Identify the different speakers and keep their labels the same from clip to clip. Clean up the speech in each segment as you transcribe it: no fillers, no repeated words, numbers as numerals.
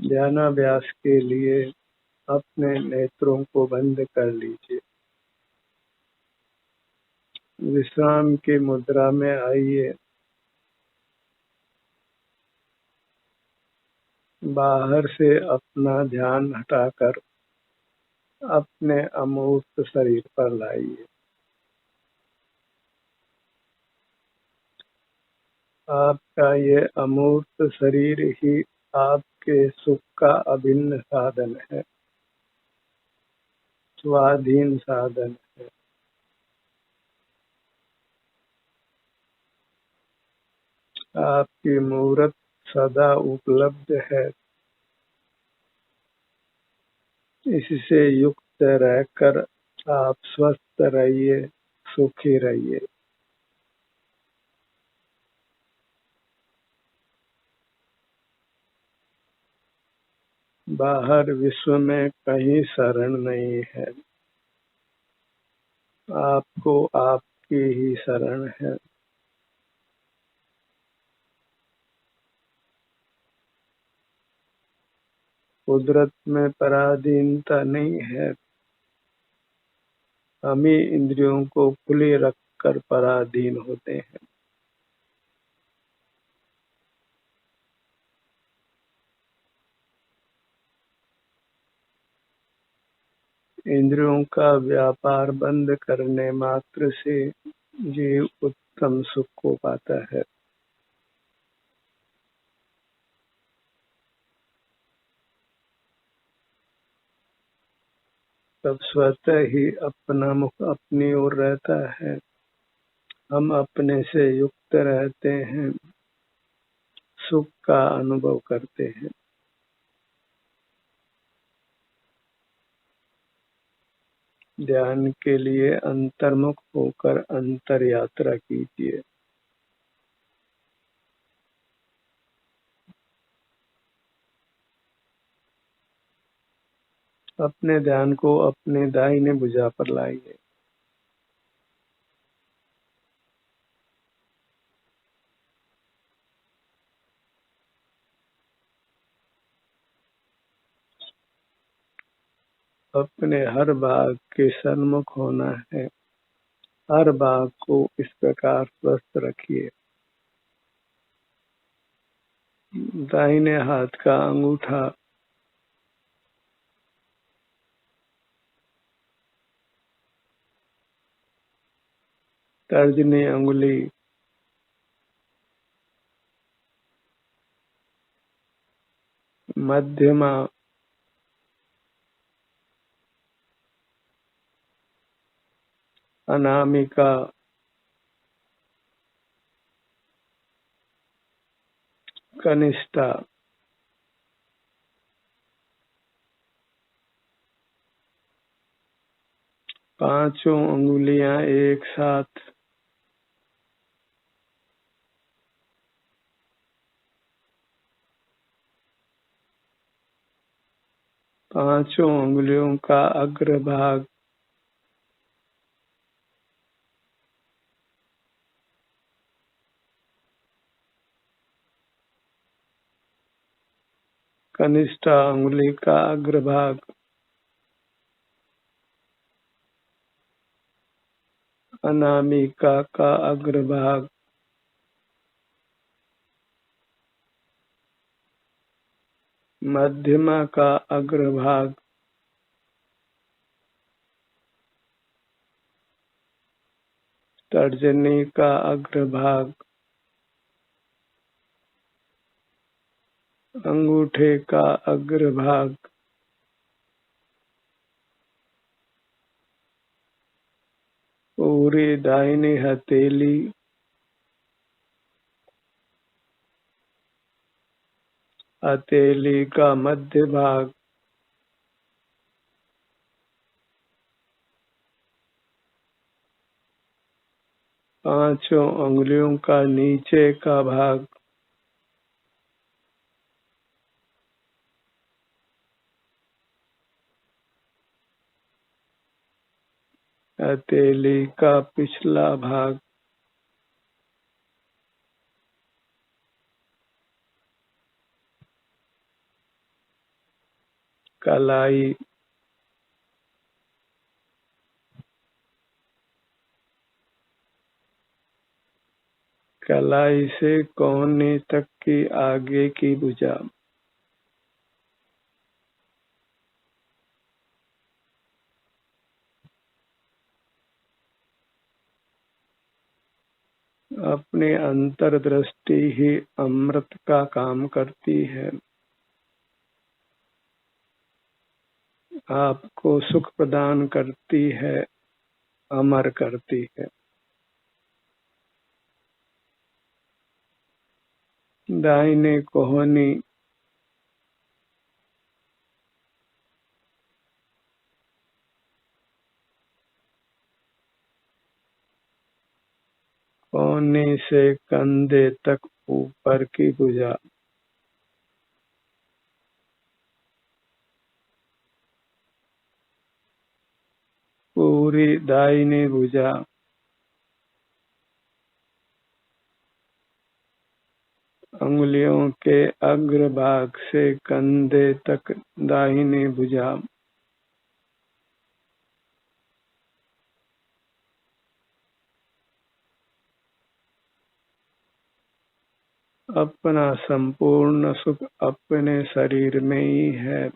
Speaker 1: ध्यानाभ्यास के लिए अपने नेत्रों को बंद कर लीजिए। विश्राम की मुद्रा में आइए। बाहर से अपना ध्यान हटाकर अपने अमूर्त शरीर पर लाइए। आपका ये अमूर्त शरीर ही आपके सुख का अभिन्न साधन है, स्वाधीन साधन है। आपकी मूर्त सदा उपलब्ध है। इससे युक्त रहकर आप स्वस्थ रहिए, सुखी रहिए। बाहर विश्व में कहीं शरण नहीं है, आपको आपकी ही शरण है। कुदरत में पराधीनता नहीं है। हम ही इंद्रियों को खुली रखकर पराधीन होते हैं। इंद्रियों का व्यापार बंद करने मात्र से जीव उत्तम सुख को पाता है। तब स्वतः ही अपना मुख अपनी ओर रहता है। हम अपने से युक्त रहते हैं, सुख का अनुभव करते हैं। ध्यान के लिए अंतर्मुख होकर अंतर यात्रा कीजिए। अपने ध्यान को अपने दाहिने भुजा पर लाइए। अपने हर भाग के सन्मुख होना है। हर भाग को इस प्रकार स्वस्थ रखिए। दाहिने हाथ का अंगूठा तर्जनी अंगुली मध्यमा अनामिका कनिष्ठा पांचों अंगुलियां एक साथ पांचों अंगुलियों का अग्रभाग कनिष्ठा अंगुली का अग्रभाग अनामिका का अग्रभाग मध्यमा का अग्रभाग तर्जनी का अग्रभाग अंगूठे का अग्रभाग पूरी दाहिनी हथेली हथेली का मध्य भाग पांचों अंगुलियों का नीचे का भाग हथेली का पिछला भाग कलाई, कलाई से कोहनी तक की आगे की भुजा, अपनी अंतर्दृष्टि ही अमृत का काम करती है, आपको सुख प्रदान करती है, अमर करती है। दाहिने कोहनी, कोहनी से कंधे तक ऊपर की भुजा, पूरी दाहिनी भुजा, अंगुलियों के अग्रभाग से कंधे तक दाहिनी भुजा, अपना संपूर्ण सुख अपने शरीर में ही है,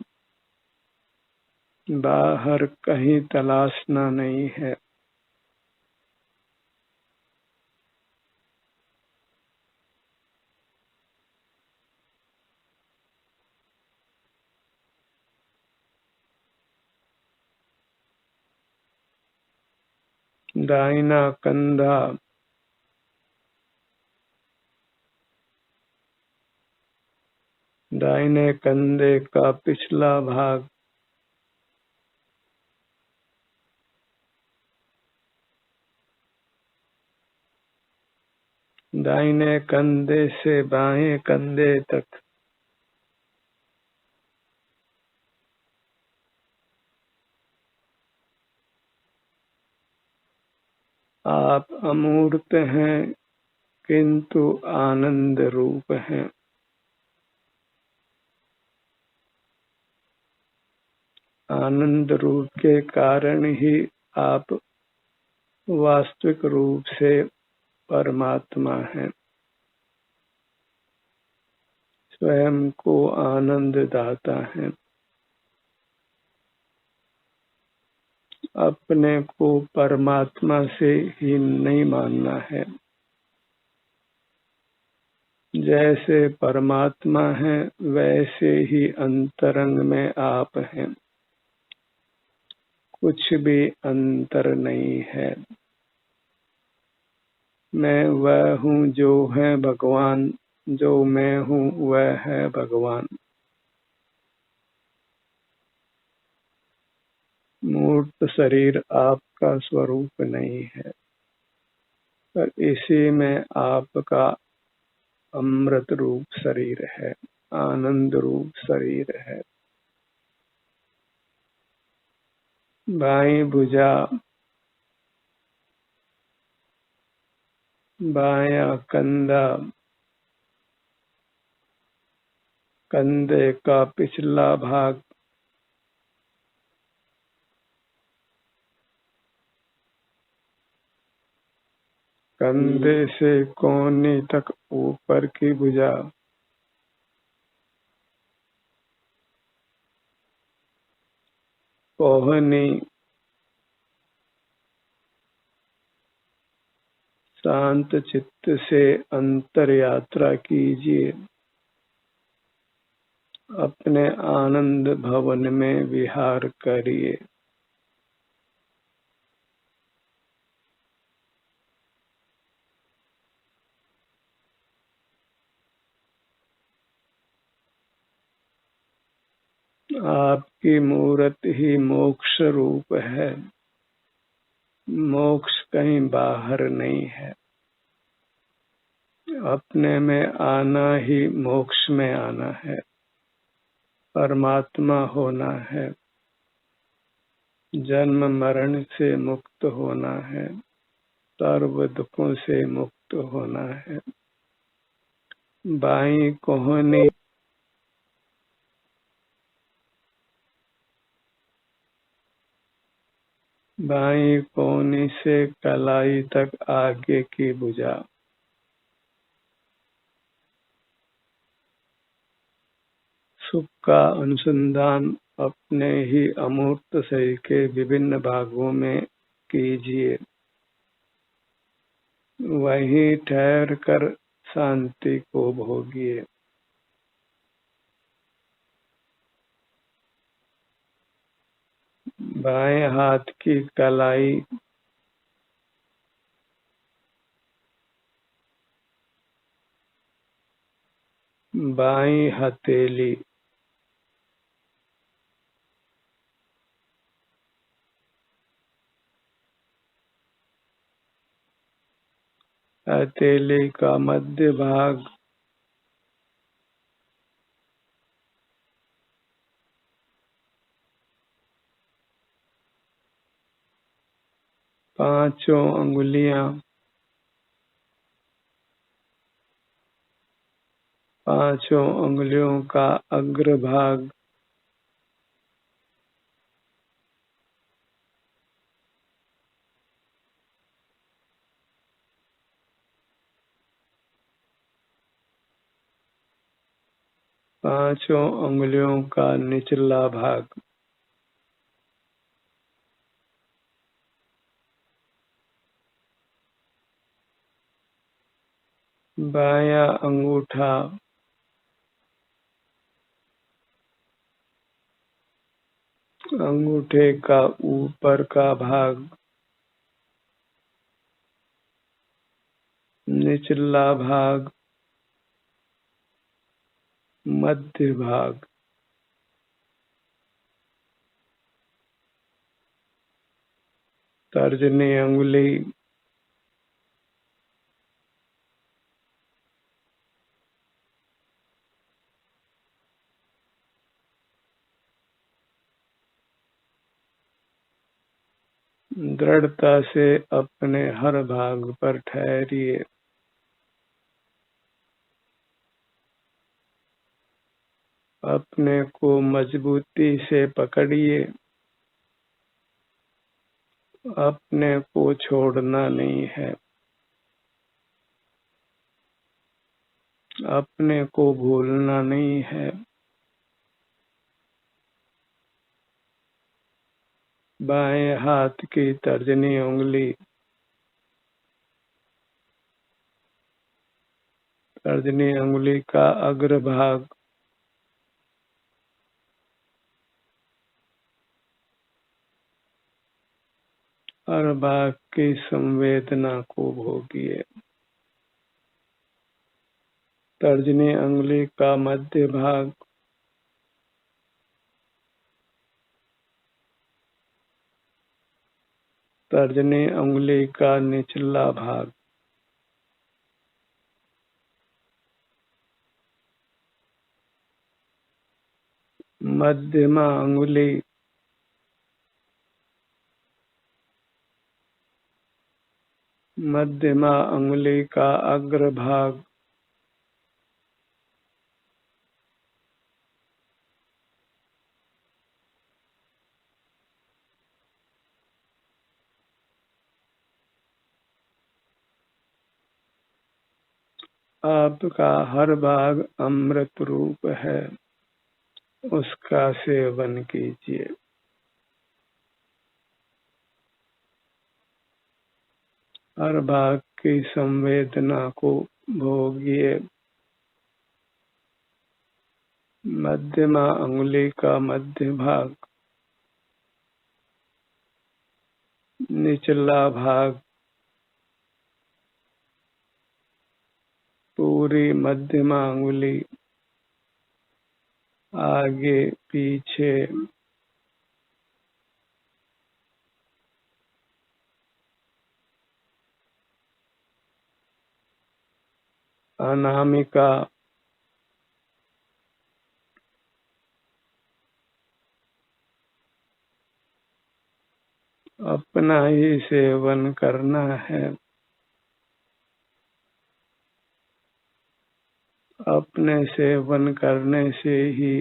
Speaker 1: बाहर कहीं तलाशना नहीं है। दाहिना कंधा, दाहिने कंधे का पिछला भाग, दाहिने कंधे से बाएं कंधे तक, आप अमूर्त हैं किंतु आनंद रूप हैं। आनंद रूप के कारण ही आप वास्तविक रूप से परमात्मा हैं, स्वयं को आनंद दाता हैं। अपने को परमात्मा से ही नहीं मानना है। जैसे परमात्मा है वैसे ही अंतरंग में आप हैं, कुछ भी अंतर नहीं है। मैं वह हूँ जो है भगवान, जो मैं हूँ वह है भगवान। मूर्त शरीर आपका स्वरूप नहीं है, पर इसी में आपका अमृत रूप शरीर है, आनंद रूप शरीर है। बाईं भुजा, बायां कंधा, कंधे का पिछला भाग, कंधे से कोहनी तक ऊपर की भुजा, कोहनी, शांत चित्त से अंतर यात्रा कीजिए, अपने आनंद भवन में विहार करिए। आपकी मूर्त ही मोक्ष रूप है, मोक्ष कहीं बाहर नहीं है। अपने में आना ही मोक्ष में आना है, परमात्मा होना है, जन्म मरण से मुक्त होना है, सर्व दुखों से मुक्त होना है। बाईं कोहनी, बाईं कोहनी से कलाई तक आगे की भुजा। सुख का अनुसंधान अपने ही अमूर्त शरीर के विभिन्न भागों में कीजिए। वहीं ठहर कर शांति को भोगिए। बाएं हाथ की कलाई बाईं हथेली हथेली का मध्य भाग पांचों अंगुलियां पांचों अंगुलियों का अग्रभाग पांचों अंगुलियों का निचला भाग। बायां अंगूठा अंगूठे का ऊपर का भाग निचला भाग मध्य भाग। तर्जनी अंगुली दृढ़ता से अपने हर भाग पर ठहरिए। अपने को मजबूती से पकड़िए। अपने को छोड़ना नहीं है। अपने को भूलना नहीं है। बाएं हाथ की तर्जनी उंगली तर्जनी उंगली का अग्रभाग हर भाग की संवेदना को भोगिए। तर्जनी उंगली का मध्य भाग तर्जनी उंगली का निचला भाग मध्यमा उंगली मध्यमा उंगली का अग्रभाग आपका हर भाग अमृत रूप है। उसका सेवन कीजिए। हर भाग की संवेदना को भोगिए। मध्यमा उंगली का मध्य भाग निचला भाग पूरी मध्यमा उंगली आगे पीछे अनामिका अपना ही सेवन करना है। अपने सेवन करने से ही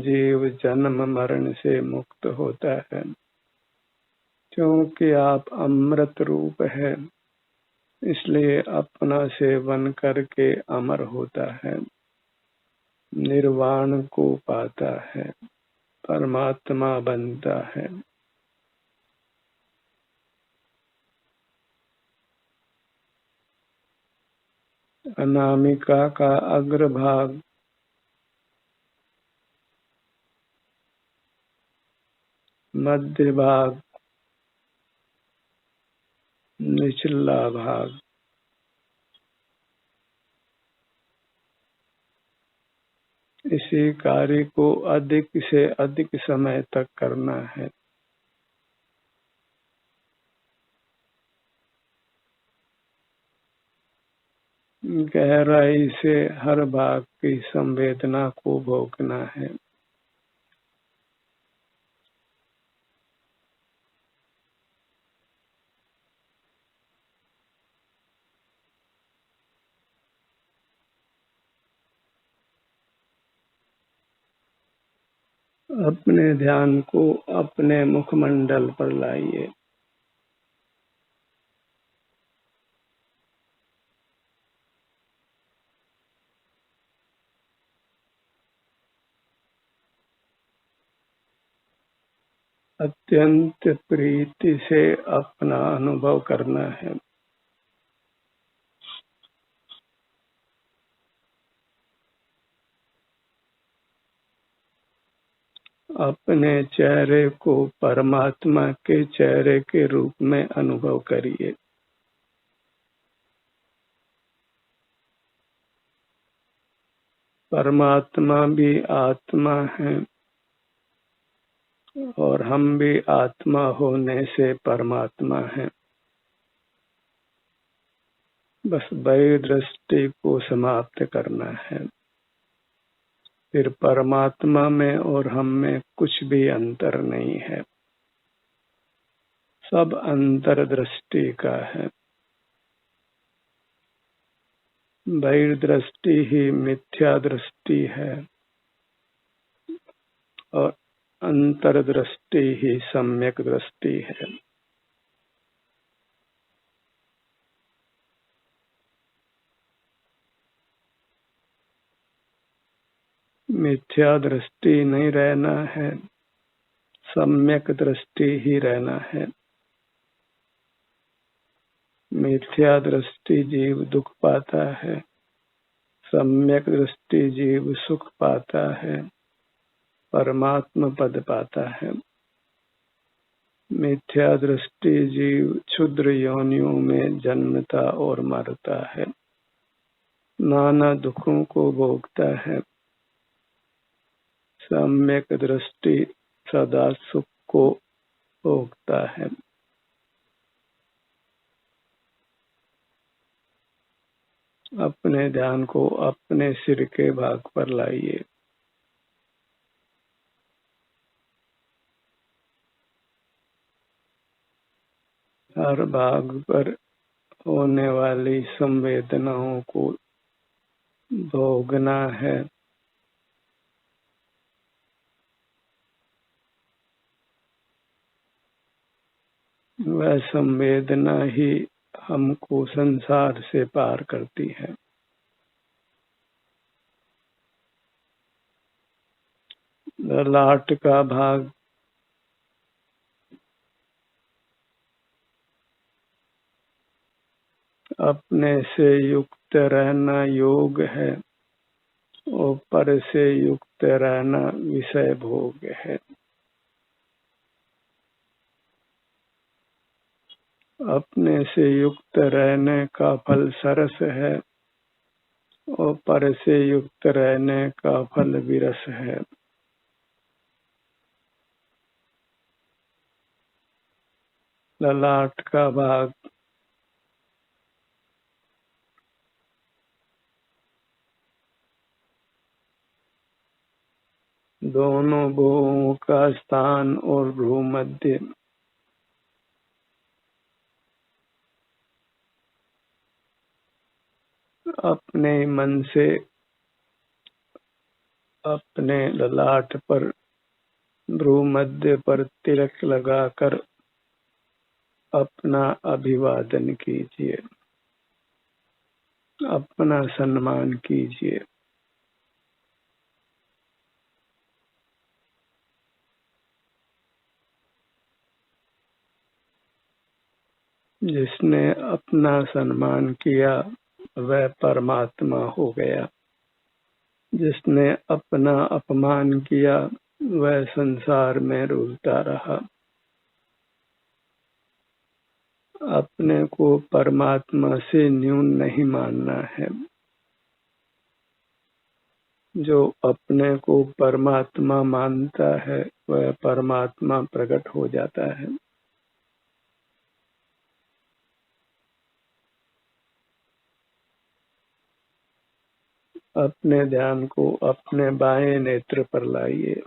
Speaker 1: जीव जन्म मरण से मुक्त होता है। क्योंकि आप अमृत रूप है, इसलिए अपना सेवन करके अमर होता है, निर्वाण को पाता है, परमात्मा बनता है। अनामिका का अग्रभाग मध्य भाग निचला भाग, इसी कार्य को अधिक से अधिक समय तक करना है। गहराई से हर भाग की संवेदना को भोगना है। अपने ध्यान को अपने मुखमंडल पर लाइए। अत्यंत प्रीति से अपना अनुभव करना है। अपने चेहरे को परमात्मा के चेहरे के रूप में अनुभव करिए। परमात्मा भी आत्मा है और हम भी आत्मा होने से परमात्मा हैं। बस वही दृष्टि को समाप्त करना है। फिर परमात्मा में और हम में कुछ भी अंतर नहीं है, सब अंतर दृष्टि का है। बहिर्दृष्टि ही मिथ्या दृष्टि है और अंतर्दृष्टि ही सम्यक दृष्टि है। मिथ्या दृष्टि नहीं रहना है, सम्यक दृष्टि ही रहना है। मिथ्या दृष्टि जीव दुख पाता है, सम्यक दृष्टि जीव सुख पाता है, परमात्मा पद पाता है। मिथ्या दृष्टि जीव क्षुद्र योनियों में जन्मता और मरता है, नाना दुखों को भोगता है। सम्यक दृष्टि सदा सुख को भोगता है। अपने ध्यान को अपने सिर के भाग पर लाइए। हर भाग पर होने वाली संवेदनाओं को भोगना है। वह संवेदना ही हमको संसार से पार करती है। ललाट का भाग अपने से युक्त रहना योग है और पर से युक्त रहना विषय भोग है। अपने से युक्त रहने का फल सरस है और पर से युक्त रहने का फल विरस है। ललाट का भाग दोनों भुवों का स्थान और भ्रूमध्य अपने मन से अपने ललाट पर भ्रूमध्य पर तिलक लगाकर अपना अभिवादन कीजिए, अपना सम्मान कीजिए। जिसने अपना सम्मान किया वह परमात्मा हो गया, जिसने अपना अपमान किया वह संसार में रुलता रहा। अपने को परमात्मा से न्यून नहीं मानना है। जो अपने को परमात्मा मानता है वह परमात्मा प्रकट हो जाता है। अपने ध्यान को अपने बाएं नेत्र पर लाइए।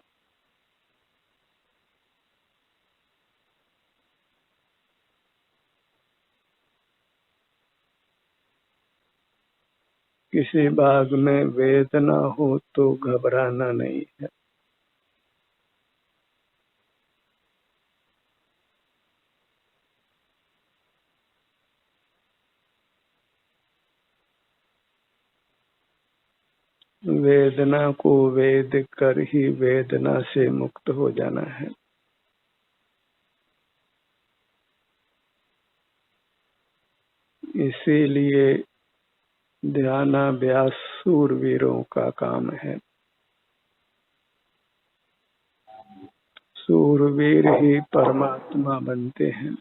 Speaker 1: किसी भाग में वेदना हो तो घबराना नहीं है। वेदना को वेद कर ही वेदना से मुक्त हो जाना है। इसीलिए ध्यानाभ्यास शूरवीरों का काम है। शूरवीर ही परमात्मा बनते हैं।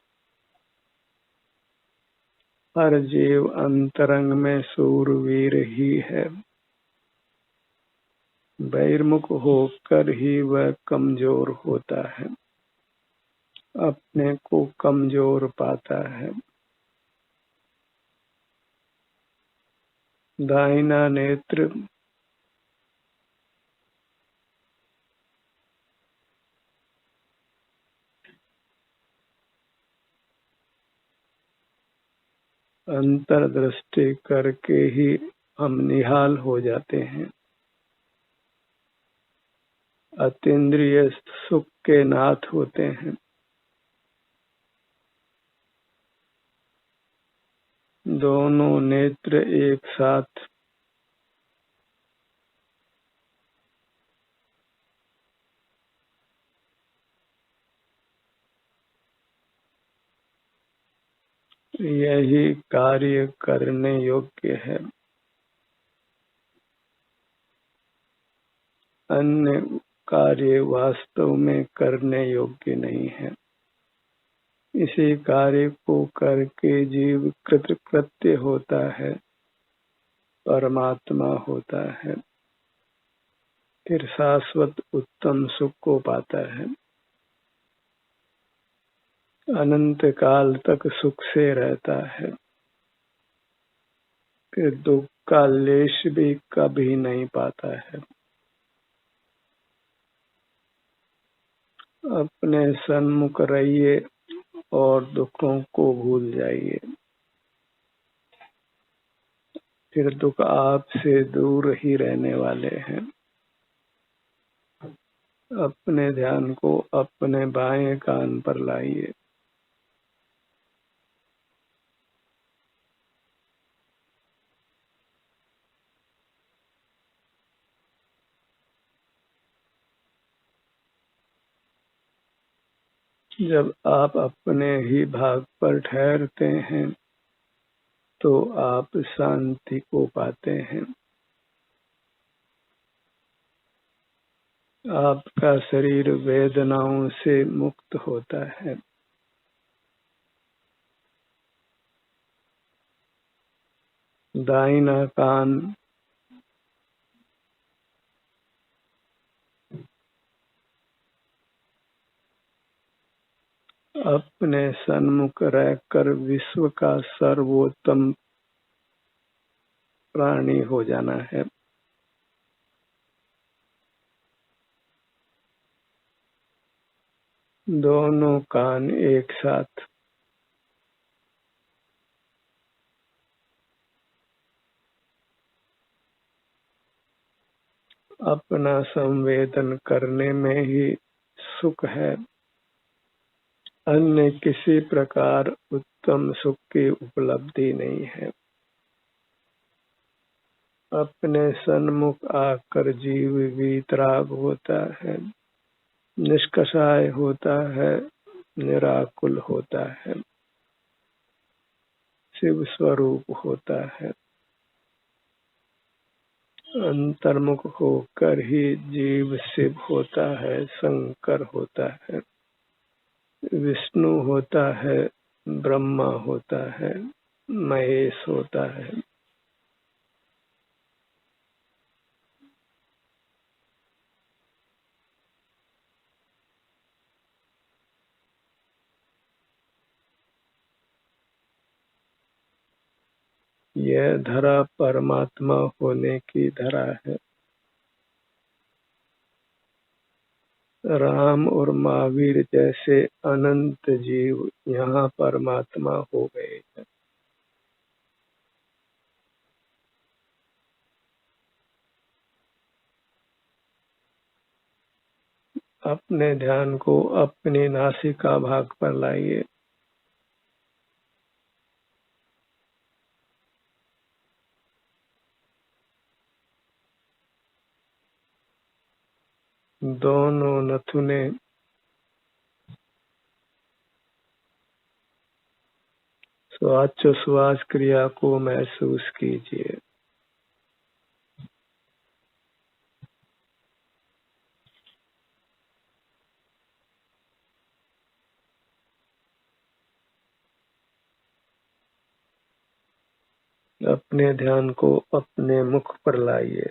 Speaker 1: हर जीव अंतरंग में शूरवीर ही है। बहिर्मुख होकर ही वह कमजोर होता है, अपने को कमजोर पाता है। दाहिना नेत्र अंतर्दृष्टि करके ही हम निहाल हो जाते हैं। अतीन्द्रिय सुख के नाथ होते हैं। दोनों नेत्र एक साथ यही कार्य करने योग्य है। अन्य कार्य वास्तव में करने योग्य नहीं है। इसी कार्य को करके जीव कृतकृत्य होता है, परमात्मा होता है, फिर शाश्वत उत्तम सुख को पाता है। अनंत काल तक सुख से रहता है, फिर दुख का लेश भी कभी नहीं पाता है। अपने सन्मुख रहिए और दुखों को भूल जाइए, फिर दुख आपसे दूर ही रहने वाले हैं। अपने ध्यान को अपने बाएं कान पर लाइए। जब आप अपने ही भाग पर ठहरते हैं तो आप शांति को पाते हैं। आपका शरीर वेदनाओं से मुक्त होता है। दाहिना कान अपने सन्मुख रहकर विश्व का सर्वोत्तम प्राणी हो जाना है। दोनों कान एक साथ अपना संवेदन करने में ही सुख है। अन्य किसी प्रकार उत्तम सुख की उपलब्धि नहीं है। अपने सन्मुख आकर जीव वीतराग होता है, निष्कषाय होता है, निराकुल होता है, शिव स्वरूप होता है। अंतर्मुख होकर ही जीव शिव होता है, शंकर होता है, विष्णु होता है, ब्रह्मा होता है, महेश होता है। यह धरा परमात्मा होने की धरा है। राम और महावीर जैसे अनंत जीव यहाँ परमात्मा हो गए हैं। अपने ध्यान को अपनी नासिका भाग पर लाइए। दोनों नथुने श्वास क्रिया को महसूस कीजिए। अपने ध्यान को अपने मुख पर लाइए।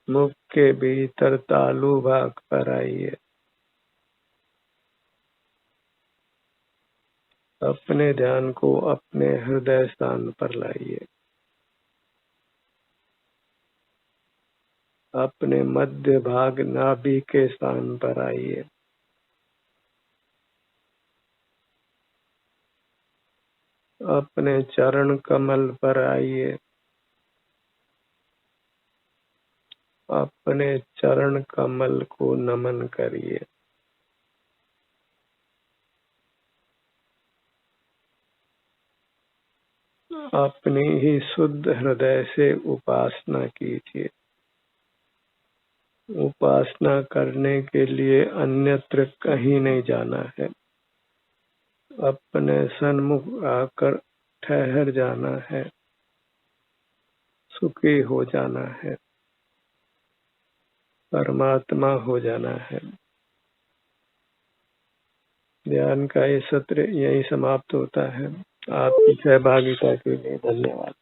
Speaker 1: मुख के भीतर तालु भाग पर आइए। अपने ध्यान को अपने हृदय स्थान पर लाइए। अपने मध्य भाग नाभि के स्थान पर आइए। अपने चरण कमल पर आइए। अपने चरण कमल को नमन करिए। अपनी ही शुद्ध हृदय से उपासना कीजिए। उपासना करने के लिए अन्यत्र कहीं नहीं जाना है। अपने सन्मुख आकर ठहर जाना है, सुखी हो जाना है, परमात्मा हो जाना है। ध्यान का ये सत्र यही समाप्त होता है। आपकी सहभागिता के लिए धन्यवाद।